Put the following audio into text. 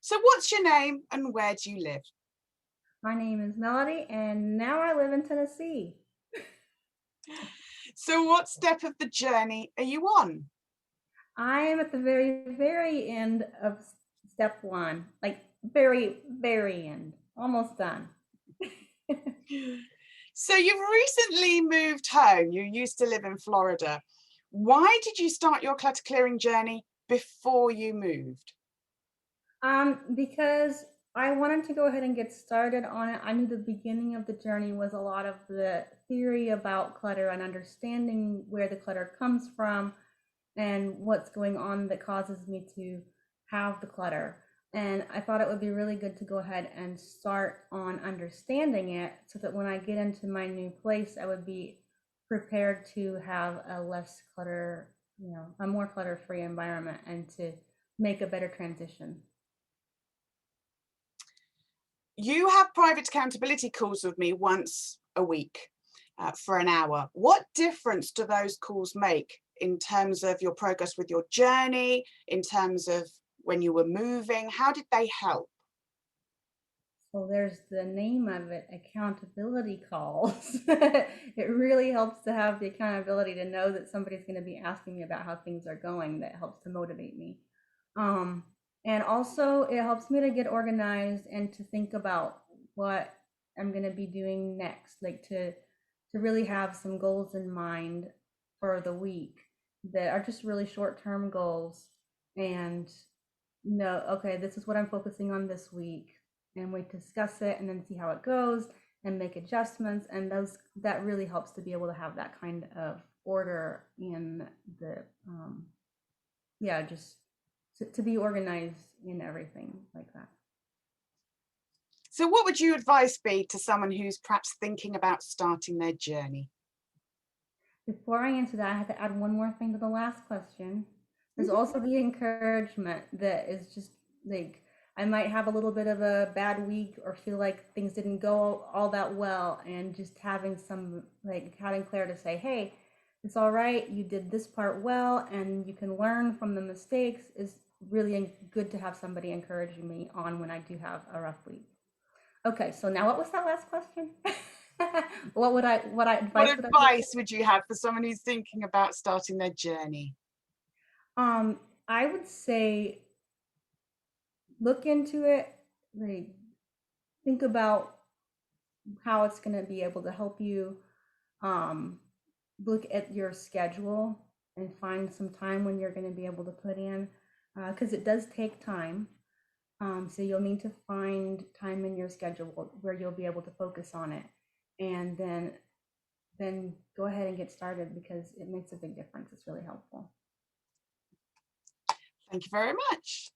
So what's your name and where do you live? My name is Melody, and now I live in Tennessee. So what step of the journey are you on? I am at the very, very end of step one, like very, very end, almost done. So you've recently moved home. You used to live in Florida. Why did you start your clutter clearing journey before you moved? Because I wanted to go ahead and get started on it. I knew the beginning of the journey was a lot of the theory about clutter and understanding where the clutter comes from and what's going on that causes me to have the clutter. And I thought it would be really good to go ahead and start on understanding it so that when I get into my new place, I would be prepared to have a less clutter, a more clutter-free environment and to make a better transition. You have private accountability calls with me once a week for an hour. What difference do those calls make in terms of your progress with your journey, in terms of when you were moving? How did they help? So there's the name of it, accountability calls. It really helps to have the accountability to know that somebody's going to be asking me about how things are going. That helps to motivate me. Um, and also it helps me to get organized and to think about what I'm going to be doing next, like to really have some goals in mind for the week that are just really short-term goals and no, okay, this is what I'm focusing on this week. And we discuss it and then see how it goes and make adjustments. And that really helps to be able to have that kind of order in the, yeah, just to be organized in everything like that. So, what would your advice be to someone who's perhaps thinking about starting their journey? Before I answer that, I have to add one more thing to the last question. There's Mhm. also the encouragement that is just like I might have a little bit of a bad week or feel like things didn't go all that well, and just having some like having Claire to say, "Hey, it's all right. You did this part well, and you can learn from the mistakes." Is really good to have somebody encouraging me on when I do have a rough week. Okay, so now what was that last question? What What advice would I give? advice would you have for someone who's thinking about starting their journey? I would say look into it, like think about how it's going to be able to help you. Um, Look at your schedule and find some time when you're going to be able to put in, because it does take time. So you'll need to find time in your schedule where you'll be able to focus on it, and then go ahead and get started because it makes a big difference. It's really helpful. Thank you very much.